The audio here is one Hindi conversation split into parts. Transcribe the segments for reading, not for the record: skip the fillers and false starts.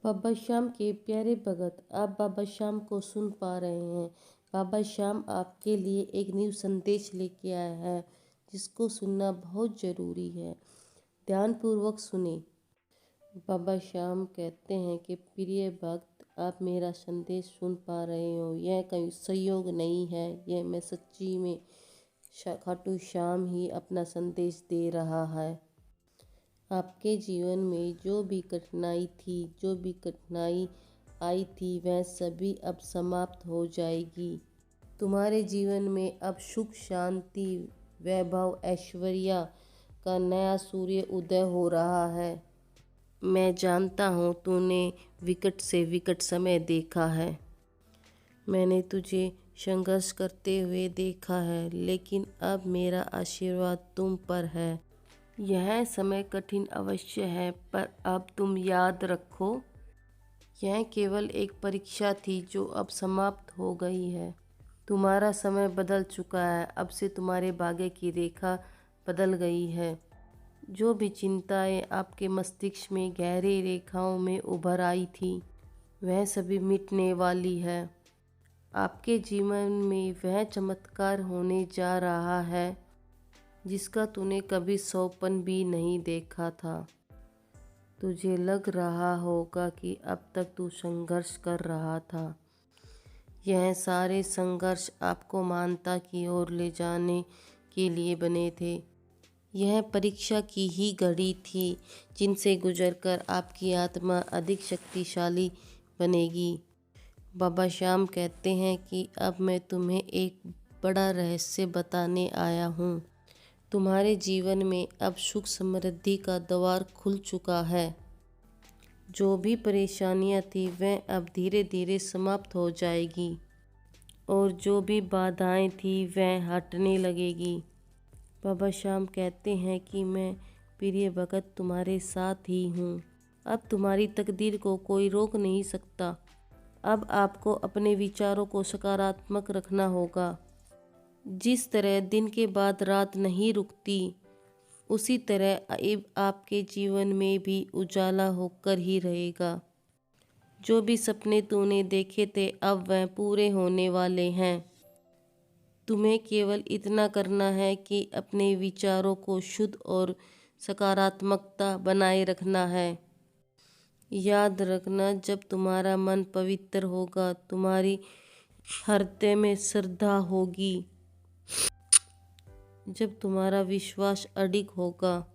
बाबा श्याम के प्यारे भगत, आप बाबा श्याम को सुन पा रहे हैं। बाबा श्याम आपके लिए एक न्यू संदेश लेके आया है जिसको सुनना बहुत ज़रूरी है। ध्यानपूर्वक सुने। बाबा श्याम कहते हैं कि प्रिय भक्त, आप मेरा संदेश सुन पा रहे हो। यह कोई संयोग नहीं है, यह मैं सच्ची में खाटू श्याम ही अपना संदेश दे रहा है। आपके जीवन में जो भी कठिनाई आई थी वह सभी अब समाप्त हो जाएगी। तुम्हारे जीवन में अब सुख, शांति, वैभव, ऐश्वर्य का नया सूर्य उदय हो रहा है। मैं जानता हूँ तूने विकट से विकट समय देखा है। मैंने तुझे संघर्ष करते हुए देखा है, लेकिन अब मेरा आशीर्वाद तुम पर है। यह समय कठिन अवश्य है, पर अब तुम याद रखो, यह केवल एक परीक्षा थी जो अब समाप्त हो गई है। तुम्हारा समय बदल चुका है। अब से तुम्हारे भाग्य की रेखा बदल गई है। जो भी चिंताएं आपके मस्तिष्क में गहरी रेखाओं में उभर आई थी, वह सभी मिटने वाली है। आपके जीवन में वह चमत्कार होने जा रहा है जिसका तूने कभी सौपन भी नहीं देखा था। तुझे लग रहा होगा कि अब तक तू संघर्ष कर रहा था। यह सारे संघर्ष आपको मानता की ओर ले जाने के लिए बने थे। यह परीक्षा की ही घड़ी थी जिनसे गुजरकर आपकी आत्मा अधिक शक्तिशाली बनेगी। बाबा श्याम कहते हैं कि अब मैं तुम्हें एक बड़ा रहस्य बताने आया हूँ। तुम्हारे जीवन में अब सुख समृद्धि का द्वार खुल चुका है। जो भी परेशानियां थी वह अब धीरे धीरे समाप्त हो जाएगी और जो भी बाधाएं थी वह हटने लगेगी। बाबा श्याम कहते हैं कि मैं प्रिय भगत तुम्हारे साथ ही हूँ। अब तुम्हारी तकदीर को कोई रोक नहीं सकता। अब आपको अपने विचारों को सकारात्मक रखना होगा। जिस तरह दिन के बाद रात नहीं रुकती, उसी तरह अब आपके जीवन में भी उजाला होकर ही रहेगा। जो भी सपने तूने देखे थे अब वह पूरे होने वाले हैं। तुम्हें केवल इतना करना है कि अपने विचारों को शुद्ध और सकारात्मकता बनाए रखना है। याद रखना, जब तुम्हारा मन पवित्र होगा, तुम्हारी हृदय में श्रद्धा होगी, जब तुम्हारा विश्वास अडिग होगा,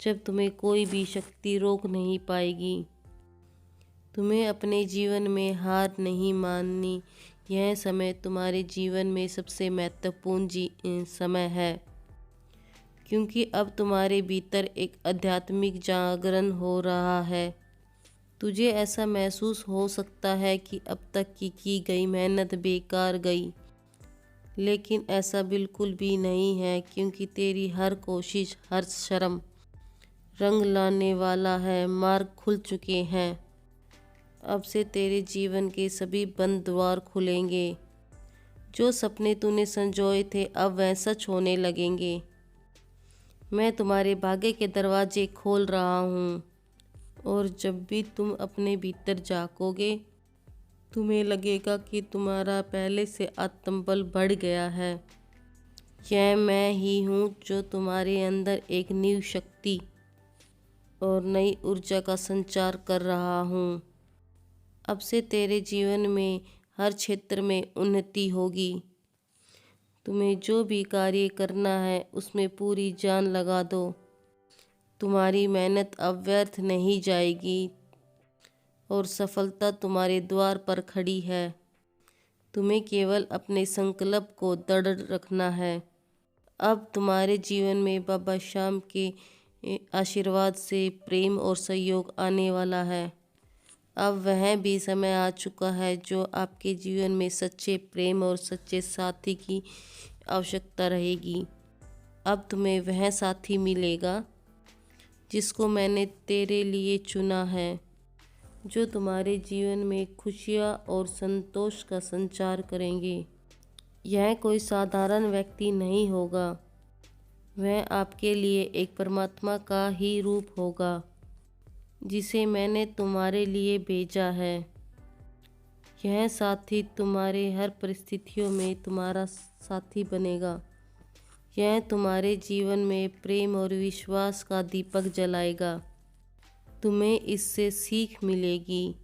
जब तुम्हें कोई भी शक्ति रोक नहीं पाएगी। तुम्हें अपने जीवन में हार नहीं माननी। यह समय तुम्हारे जीवन में सबसे महत्वपूर्ण समय है, क्योंकि अब तुम्हारे भीतर एक आध्यात्मिक जागरण हो रहा है। तुझे ऐसा महसूस हो सकता है कि अब तक की गई मेहनत बेकार गई, लेकिन ऐसा बिल्कुल भी नहीं है, क्योंकि तेरी हर कोशिश, हर श्रम रंग लाने वाला है। मार्ग खुल चुके हैं। अब से तेरे जीवन के सभी बंद द्वार खुलेंगे। जो सपने तूने संजोए थे अब वह सच होने लगेंगे। मैं तुम्हारे भाग्य के दरवाजे खोल रहा हूँ, और जब भी तुम अपने भीतर झांकोगे, तुम्हें लगेगा कि तुम्हारा पहले से आत्मबल बढ़ गया है। यह मैं ही हूँ जो तुम्हारे अंदर एक न्यू शक्ति और नई ऊर्जा का संचार कर रहा हूँ। अब से तेरे जीवन में हर क्षेत्र में उन्नति होगी। तुम्हें जो भी कार्य करना है उसमें पूरी जान लगा दो। तुम्हारी मेहनत अब व्यर्थ नहीं जाएगी और सफलता तुम्हारे द्वार पर खड़ी है। तुम्हें केवल अपने संकल्प को दृढ़ रखना है। अब तुम्हारे जीवन में बाबा श्याम के आशीर्वाद से प्रेम और सहयोग आने वाला है। अब वह भी समय आ चुका है जो आपके जीवन में सच्चे प्रेम और सच्चे साथी की आवश्यकता रहेगी। अब तुम्हें वह साथी मिलेगा जिसको मैंने तेरे लिए चुना है, जो तुम्हारे जीवन में खुशियाँ और संतोष का संचार करेंगे। यह कोई साधारण व्यक्ति नहीं होगा, वह आपके लिए एक परमात्मा का ही रूप होगा। जिसे मैंने तुम्हारे लिए भेजा है। यह साथी तुम्हारे हर परिस्थितियों में तुम्हारा साथी बनेगा। यह तुम्हारे जीवन में प्रेम और विश्वास का दीपक जलाएगा। तुम्हें इससे सीख मिलेगी,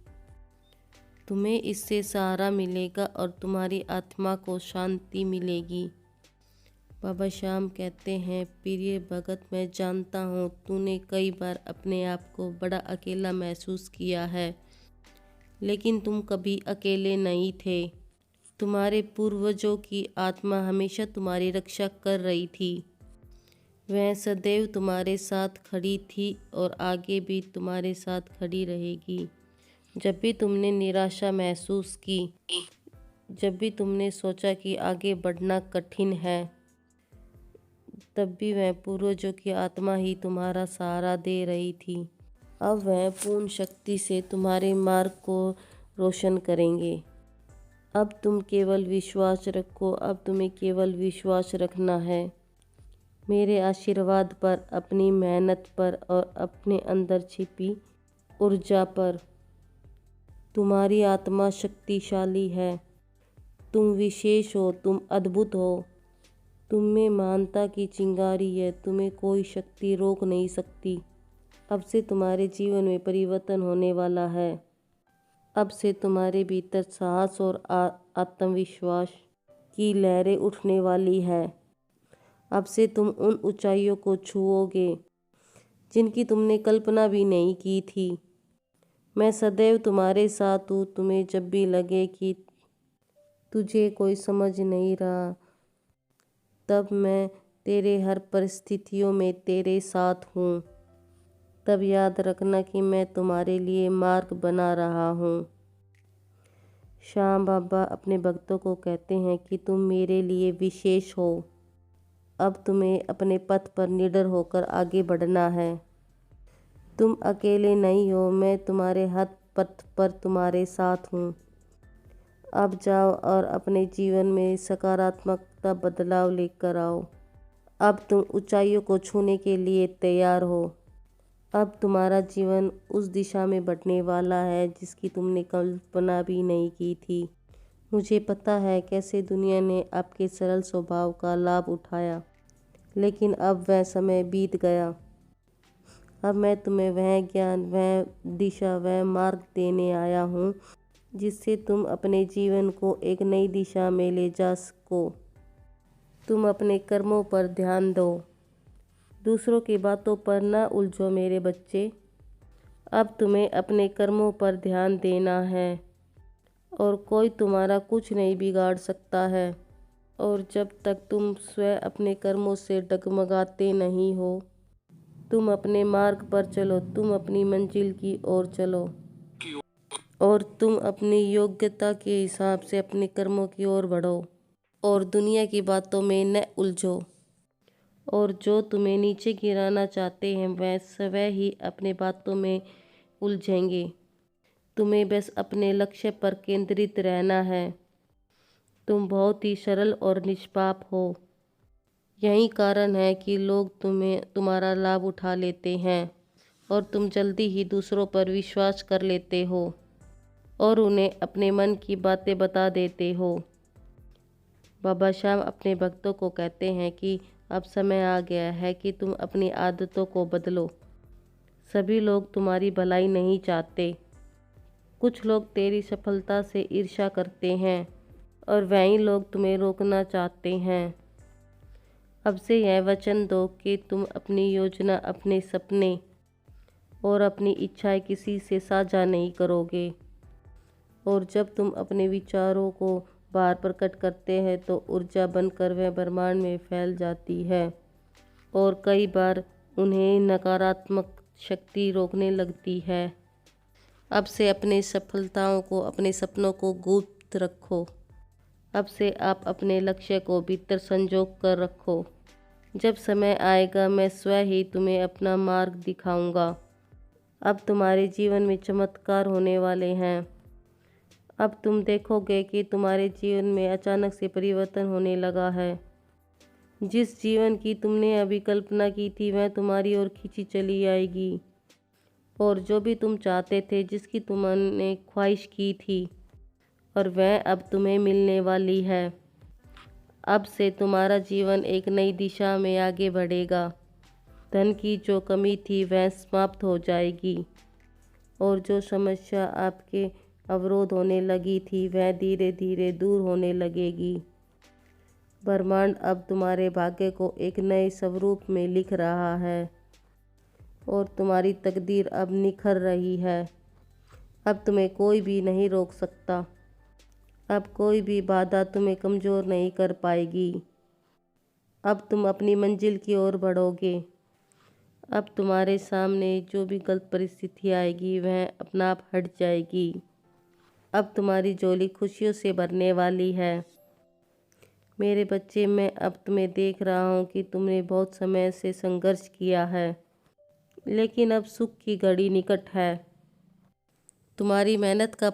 तुम्हें इससे सहारा मिलेगा और तुम्हारी आत्मा को शांति मिलेगी। बाबा श्याम कहते हैं, प्रिय भगत, मैं जानता हूँ तूने कई बार अपने आप को बड़ा अकेला महसूस किया है, लेकिन तुम कभी अकेले नहीं थे। तुम्हारे पूर्वजों की आत्मा हमेशा तुम्हारी रक्षा कर रही थी। वह सदैव तुम्हारे साथ खड़ी थी और आगे भी तुम्हारे साथ खड़ी रहेगी। जब भी तुमने निराशा महसूस की, जब भी तुमने सोचा कि आगे बढ़ना कठिन है, तब भी वह पूर्वजों की आत्मा ही तुम्हारा सहारा दे रही थी। अब वह पूर्ण शक्ति से तुम्हारे मार्ग को रोशन करेंगे। अब तुम केवल विश्वास रखो, अब तुम्हें केवल विश्वास रखना है मेरे आशीर्वाद पर, अपनी मेहनत पर और अपने अंदर छिपी ऊर्जा पर। तुम्हारी आत्मा शक्तिशाली है, तुम विशेष हो, तुम अद्भुत हो। तुम में महानता की चिंगारी है, तुम्हें कोई शक्ति रोक नहीं सकती। अब से तुम्हारे जीवन में परिवर्तन होने वाला है। अब से तुम्हारे भीतर साहस और आत्मविश्वास की लहरें उठने वाली है। अब से तुम उन ऊंचाइयों को छुओगे जिनकी तुमने कल्पना भी नहीं की थी। मैं सदैव तुम्हारे साथ हूँ। तुम्हें जब भी लगे कि तुझे कोई समझ नहीं रहा, तब मैं तेरे हर परिस्थितियों में तेरे साथ हूँ। तब याद रखना कि मैं तुम्हारे लिए मार्ग बना रहा हूँ। श्याम बाबा अपने भक्तों को कहते हैं कि तुम मेरे लिए विशेष हो। अब तुम्हें अपने पथ पर निडर होकर आगे बढ़ना है। तुम अकेले नहीं हो, मैं तुम्हारे हर पथ पर तुम्हारे साथ हूँ। अब जाओ और अपने जीवन में सकारात्मकता बदलाव लेकर आओ। अब तुम ऊंचाइयों को छूने के लिए तैयार हो। अब तुम्हारा जीवन उस दिशा में बढ़ने वाला है जिसकी तुमने कल्पना भी नहीं की थी। मुझे पता है कैसे दुनिया ने आपके सरल स्वभाव का लाभ उठाया, लेकिन अब वह समय बीत गया। अब मैं तुम्हें वह ज्ञान, वह दिशा, वह मार्ग देने आया हूँ जिससे तुम अपने जीवन को एक नई दिशा में ले जा सको। तुम अपने कर्मों पर ध्यान दो, दूसरों की बातों पर न उलझो मेरे बच्चे। अब तुम्हें अपने कर्मों पर ध्यान देना है और कोई तुम्हारा कुछ नहीं बिगाड़ सकता है। और जब तक तुम स्वयं अपने कर्मों से डगमगाते नहीं हो, तुम अपने मार्ग पर चलो, तुम अपनी मंजिल की ओर चलो और तुम अपनी योग्यता के हिसाब से अपने कर्मों की ओर बढ़ो और दुनिया की बातों में न उलझो। और जो तुम्हें नीचे गिराना चाहते हैं वह स्वयं ही अपने बातों में उलझेंगे। तुम्हें बस अपने लक्ष्य पर केंद्रित रहना है। तुम बहुत ही सरल और निष्पाप हो। यही कारण है कि लोग तुम्हारा लाभ उठा लेते हैं और तुम जल्दी ही दूसरों पर विश्वास कर लेते हो और उन्हें अपने मन की बातें बता देते हो। बाबा श्याम अपने भक्तों को कहते हैं कि अब समय आ गया है कि तुम अपनी आदतों को बदलो। सभी लोग तुम्हारी भलाई नहीं चाहते। कुछ लोग तेरी सफलता से ईर्ष्या करते हैं और वही लोग तुम्हें रोकना चाहते हैं। अब से यह वचन दो कि तुम अपनी योजना, अपने सपने और अपनी इच्छाएं किसी से साझा नहीं करोगे। और जब तुम अपने विचारों को बाहर प्रकट करते हैं तो ऊर्जा बनकर वह ब्रह्मांड में फैल जाती है और कई बार उन्हें नकारात्मक शक्ति रोकने लगती है। अब से अपने सफलताओं को, अपने सपनों को गुप्त रखो। अब से आप अपने लक्ष्य को भीतर संजो कर रखो। जब समय आएगा मैं स्वयं ही तुम्हें अपना मार्ग दिखाऊंगा। अब तुम्हारे जीवन में चमत्कार होने वाले हैं। अब तुम देखोगे कि तुम्हारे जीवन में अचानक से परिवर्तन होने लगा है। जिस जीवन की तुमने अभी कल्पना की थी वह तुम्हारी ओर खींची चली आएगी। और जो भी तुम चाहते थे, जिसकी तुमने ख्वाहिश की थी, और वह अब तुम्हें मिलने वाली है। अब से तुम्हारा जीवन एक नई दिशा में आगे बढ़ेगा। धन की जो कमी थी वह समाप्त हो जाएगी, और जो समस्या आपके अवरोध होने लगी थी वह धीरे धीरे दूर होने लगेगी। ब्रह्मांड अब तुम्हारे भाग्य को एक नए स्वरूप में लिख रहा है, और तुम्हारी तकदीर अब निखर रही है। अब तुम्हें कोई भी नहीं रोक सकता। अब कोई भी बाधा तुम्हें कमज़ोर नहीं कर पाएगी। अब तुम अपनी मंजिल की ओर बढ़ोगे। अब तुम्हारे सामने जो भी गलत परिस्थिति आएगी वह अपना आप हट जाएगी। अब तुम्हारी झोली खुशियों से भरने वाली है। मेरे बच्चे, मैं अब तुम्हें देख रहा हूँ कि तुमने बहुत समय से संघर्ष किया है, लेकिन अब सुख की घड़ी निकट है। तुम्हारी मेहनत का